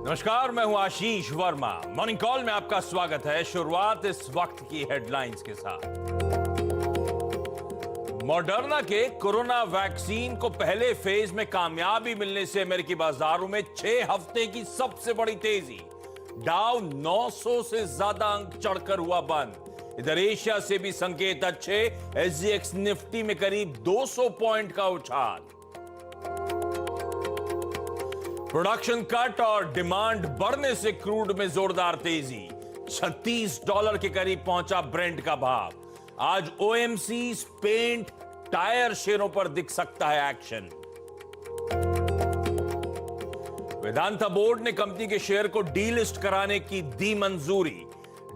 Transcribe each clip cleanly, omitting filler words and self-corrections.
नमस्कार, मैं हूं आशीष वर्मा। मॉर्निंग कॉल में आपका स्वागत है। शुरुआत इस वक्त की हेडलाइंस के साथ। मॉडर्ना के कोरोना वैक्सीन को पहले फेज में कामयाबी मिलने से अमेरिकी बाजारों में 6 हफ्ते की सबसे बड़ी तेजी। डाउ 900 से ज्यादा अंक चढ़कर हुआ बंद। इधर एशिया से भी संकेत अच्छे। एसजीएक्स निफ्टी में करीब 200 पॉइंट का उछाल। प्रोडक्शन कट और डिमांड बढ़ने से क्रूड में जोरदार तेजी। $36 के करीब पहुंचा ब्रेंट का भाव। आज ओएमसी, पेंट, टायर शेयरों पर दिख सकता है एक्शन। वेदांता बोर्ड ने कंपनी के शेयर को डीलिस्ट कराने की दी मंजूरी।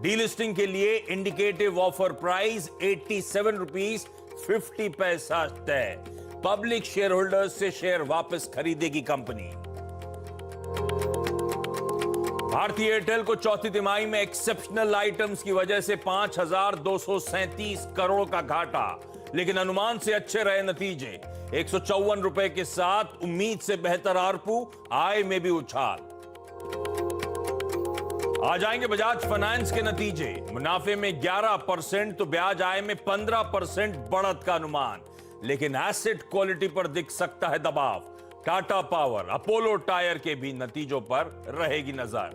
डीलिस्टिंग के लिए इंडिकेटिव ऑफर प्राइस ₹87.50 तय। पब्लिक शेयर होल्डर्स से शेयर वापस खरीदेगी कंपनी। भारतीय एयरटेल को चौथी तिमाही में एक्सेप्शनल आइटम्स की वजह से 5,237 करोड़ का घाटा, लेकिन अनुमान से अच्छे रहे नतीजे। ₹154 के साथ उम्मीद से बेहतर आरपू, आय में भी उछाल। आ जाएंगे बजाज फाइनेंस के नतीजे। मुनाफे में 11% तो ब्याज आय में 15% बढ़त का अनुमान, लेकिन एसेट क्वालिटी पर दिख सकता है दबाव। टाटा पावर, अपोलो टायर के भी नतीजों पर रहेगी नजर।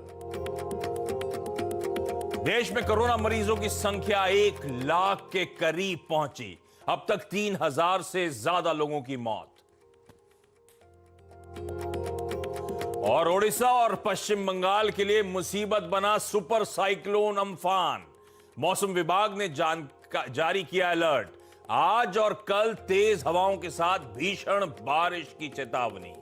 देश में कोरोना मरीजों की संख्या 1 लाख के करीब पहुंची। अब तक 3,000 से ज्यादा लोगों की मौत। और ओडिशा और पश्चिम बंगाल के लिए मुसीबत बना सुपर साइक्लोन अम्फान। मौसम विभाग ने जारी किया अलर्ट। आज और कल तेज हवाओं के साथ भीषण बारिश की चेतावनी।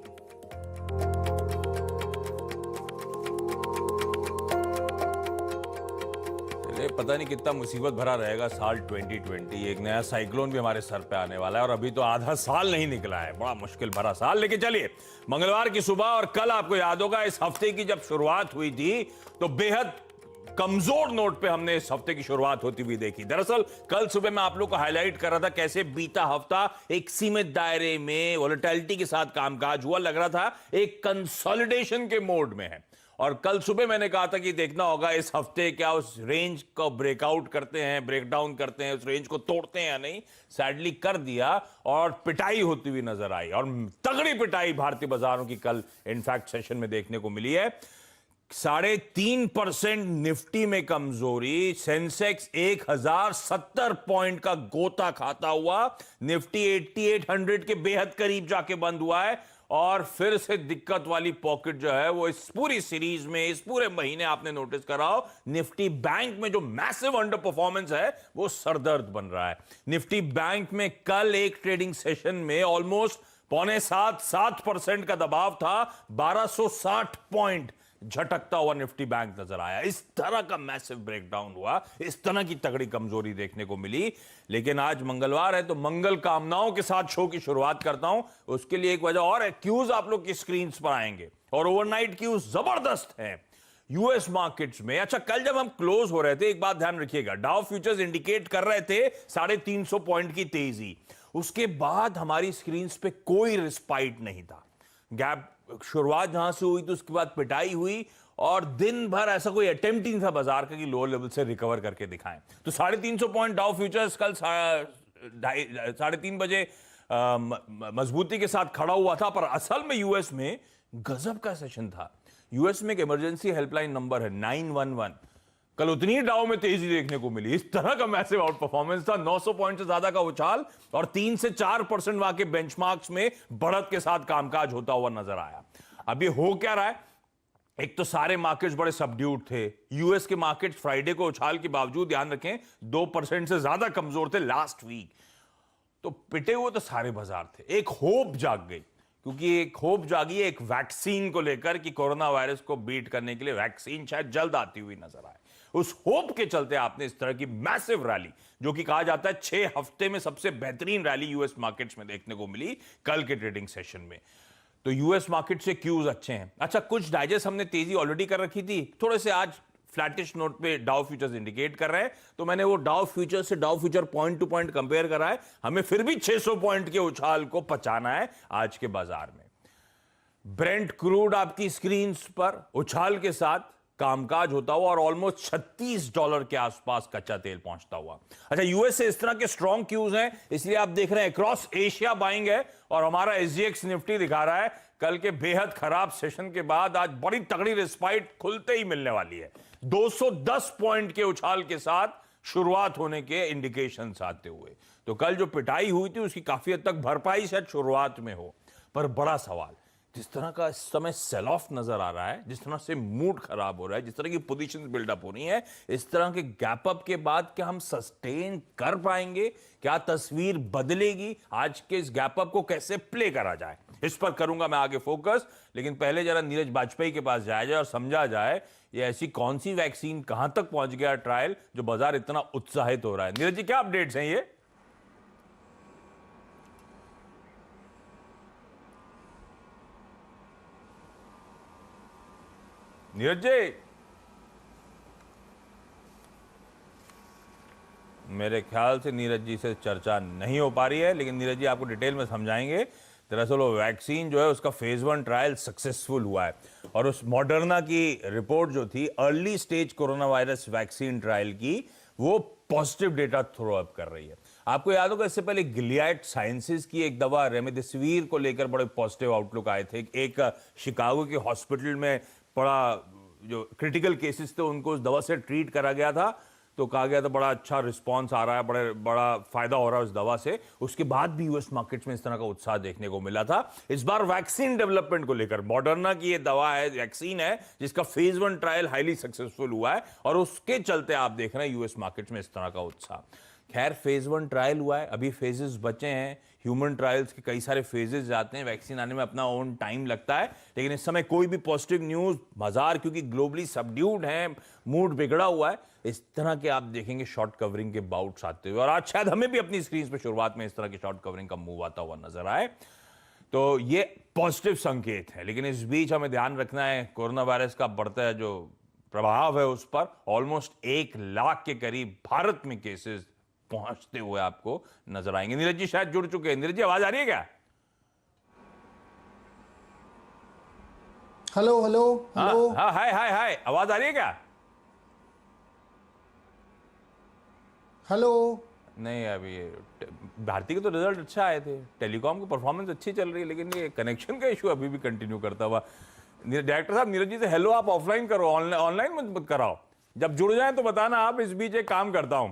पता नहीं कितना मुसीबत भरा रहेगा साल 2020। एक नया साइक्लोन भी हमारे सर पे आने वाला है और अभी तो आधा साल नहीं निकला है। बड़ा मुश्किल भरा साल। लेकिन चलिए, मंगलवार की सुबह और कल आपको याद होगा इस हफ्ते की जब शुरुआत हुई थी तो बेहद कमजोर नोट पे हमने इस हफ्ते की शुरुआत होती हुई देखी। दरअसल कल सुबह मैं आप लोग को हाईलाइट कर रहा था कैसे बीता हफ्ता एक सीमित दायरे में वोलेटिलिटी के साथ कामकाज हुआ। लग रहा था एक कंसोलिडेशन के मोड में है। और कल सुबह मैंने कहा था कि देखना होगा इस हफ्ते क्या उस रेंज को ब्रेकआउट करते हैं, ब्रेकडाउन करते हैं, उस रेंज को तोड़ते हैं या नहीं। सैडली कर दिया और पिटाई होती हुई नजर आई, और तगड़ी पिटाई भारतीय बाजारों की कल इनफैक्ट सेशन में देखने को मिली है। 3.5% निफ्टी में कमजोरी। सेंसेक्स 1,070 पॉइंट का गोता खाता हुआ। निफ्टी 8800 के बेहद करीब जाके बंद हुआ है। और फिर से दिक्कत वाली पॉकेट जो है वो इस पूरी सीरीज में, इस पूरे महीने आपने नोटिस करा हो, निफ्टी बैंक में जो मैसिव अंडर परफॉर्मेंस है वो सरदर्द बन रहा है। निफ्टी बैंक में कल एक ट्रेडिंग सेशन में ऑलमोस्ट 6.75% का दबाव था। 1260 पॉइंट झटकता हुआ निफ्टी बैंक नजर आया। इस तरह का मैसिव ब्रेकडाउन हुआ, इस तरह की तगड़ी कमजोरी देखने को मिली। लेकिन आज मंगलवार है तो मंगल कामनाओं के साथ शो की शुरुआत करता हूं। उसके लिए एक वजह और है, क्यूज आप लोग की स्क्रीन पर आएंगे और ओवरनाइट क्यूज जबरदस्त है यूएस मार्केट्स में। अच्छा, कल जब हम क्लोज हो रहे थे, एक बात ध्यान रखिएगा, डाउ फ्यूचर्स इंडिकेट कर रहे थे 350 पॉइंट की तेजी। उसके बाद हमारी स्क्रीन पे कोई रिस्पाइट नहीं था। गैप शुरुआत जहां से हुई तो उसके बाद पिटाई हुई और दिन भर ऐसा कोई अटेम्प्ट ही नहीं था बाजार का कि लोअर लेवल से रिकवर करके दिखाएं। तो 350 पॉइंट डाउ फ्यूचर्स कल 3:30 बजे मजबूती के साथ खड़ा हुआ था। पर असल में यूएस में गजब का सेशन था। यूएस में एक इमरजेंसी हेल्पलाइन नंबर है 911। कल उतनी डाउ में तेजी देखने को मिली। इस तरह का मैसिव आउट परफॉर्मेंस था। 900 पॉइंट से ज्यादा का उछाल और 3 से 4% वहां के बेंचमार्क्स में बढ़त के साथ कामकाज होता हुआ नजर आया। अब ये हो क्या रहा है? एक तो सारे मार्केट्स बड़े सबड्यूड थे। यूएस के मार्केट्स फ्राइडे को उछाल के बावजूद, ध्यान रखें, 2% से ज्यादा कमजोर थे लास्ट वीक। तो पिटे हुए तो सारे बाजार थे। एक होप जाग गई, क्योंकि एक होप जागी एक वैक्सीन को लेकर कि कोरोना वायरस को बीट करने के लिए वैक्सीन शायद जल्द आती हुई नजर आए। उस होप के चलते आपने इस तरह की मैसिव रैली, जो कि कहा जाता है 6 हफ्ते में सबसे बेहतरीन रैली यूएस मार्केट्स में देखने को मिली कल के ट्रेडिंग सेशन में। तो यूएस मार्केट से क्यूज अच्छे हैं। अच्छा, कुछ डाइजेस्ट हमने तेजी ऑलरेडी कर रखी थी, थोड़े से आज फ्लैटिश नोट पे डाउ फ्यूचर्स इंडिकेट कर रहे हैं, तो मैंने वो डाउ फ्यूचर से डाउ future point two point compare करा है। हमें फिर भी 600 पॉइंट के उछाल को पचाना है आज के बाजार में। ब्रेंट क्रूड आपकी स्क्रीन पर उछाल के साथ कामकाज होता हुआ और ऑलमोस्ट $36 के आसपास कच्चा तेल पहुंचता हुआ। अच्छा, यूएस से इस तरह के स्ट्रॉन्ग क्यूज हैं, इसलिए आप देख रहे हैं क्रॉस एशिया बाइंग है और हमारा एसजीएक्स निफ्टी दिखा रहा है कल के बेहद खराब सेशन के बाद आज बड़ी तगड़ी रिस्पाइट खुलते ही मिलने वाली है। 210 पॉइंट के उछाल के साथ शुरुआत होने के इंडिकेशंस आते हुए, तो कल जो पिटाई हुई थी उसकी काफी हद तक भरपाई शायद शुरुआत में हो। पर बड़ा सवाल, जिस तरह का इस समय सेल ऑफ नजर आ रहा है, जिस तरह से मूड खराब हो रहा है, जिस तरह की पोजीशन बिल्डअप हो रही है, इस तरह के गैप अप के बाद क्या हम सस्टेन कर पाएंगे? क्या तस्वीर बदलेगी? आज के इस गैप अप को कैसे प्ले करा जाए, इस पर करूंगा मैं आगे फोकस। लेकिन पहले जरा नीरज वाजपेयी के पास जाया जाए और समझा जाए ये ऐसी कौन सी वैक्सीन कहां तक पहुंच गया ट्रायल जो बाजार इतना उत्साहित हो रहा है। नीरज जी, क्या अपडेट्स हैं ये? नीरज जी, मेरे ख्याल से नीरज जी से चर्चा नहीं हो पा रही है, लेकिन नीरज जी आपको डिटेल में समझाएंगे। दरअसल वो वैक्सीन जो है उसका फेज 1 ट्रायल सक्सेसफुल हुआ है और उस मॉडर्ना की रिपोर्ट जो थी early stage corona virus vaccine trial की, वो पॉजिटिव डेटा थ्रो अप कर रही है। आपको याद होगा इससे पहले गिलियड साइंसेज की एक दवा रेमडेसिविर को लेकर बड़े पॉजिटिव आउटलुक आए थे। एक शिकागो के हॉस्पिटल में बड़ा जो क्रिटिकल केसेस थे उनको उस दवा से ट्रीट करा गया था, तो कहा गया था बड़ा अच्छा रिस्पांस आ रहा है, बड़ा फायदा हो रहा है उस दवा से। उसके बाद भी यूएस मार्केट्स में इस तरह का उत्साह देखने को मिला था। इस बार वैक्सीन डेवलपमेंट को लेकर मॉडर्ना की ये दवा है, वैक्सीन है, जिसका फेज 1 ट्रायल हाईली सक्सेसफुल हुआ है और उसके चलते आप देख रहे हैं यूएस मार्केट्स में इस तरह का उत्साह। खैर, फेज 1 ट्रायल हुआ है, अभी फेजेस बचे हैं, ह्यूमन ट्रायल्स के कई सारे फेजेस जाते हैं, वैक्सीन आने में अपना ओन टाइम लगता है। लेकिन इस समय कोई भी पॉजिटिव न्यूज, बाजार क्योंकि ग्लोबली सबड्यूड है, मूड बिगड़ा हुआ है, इस तरह के आप देखेंगे शॉर्ट कवरिंग के बाउट्स आते हुए। और आज शायद हमें भी अपनी स्क्रीन पे शुरुआत में इस तरह की शॉर्ट कवरिंग का मूव आता हुआ नजर आए, तो ये पॉजिटिव संकेत है। लेकिन इस बीच हमें ध्यान रखना है कोरोना वायरस का बढ़ता जो प्रभाव है उस पर। ऑलमोस्ट 1 लाख के करीब भारत में केसेस पहुंचते हुए आपको नजर आएंगे। नीरज जी शायद जुड़ चुके हैं। नीरज जी, आवाज आ रही है क्या? Hello hello hello. हाँ, हाय हाय हाय, आवाज आ रही है क्या? हेलो। नहीं, अभी ये भारती के तो रिजल्ट अच्छा आए थे, टेलीकॉम की परफॉर्मेंस अच्छी चल रही है, लेकिन ये कनेक्शन का इशू अभी भी कंटिन्यू करता हुआ। डायरेक्टर साहब, नीरज जी से हेलो आप ऑफलाइन करो, ऑनलाइन मत कराओ। जब जुड़ जाए तो बताना आप, इस बीच एक काम करता हूं,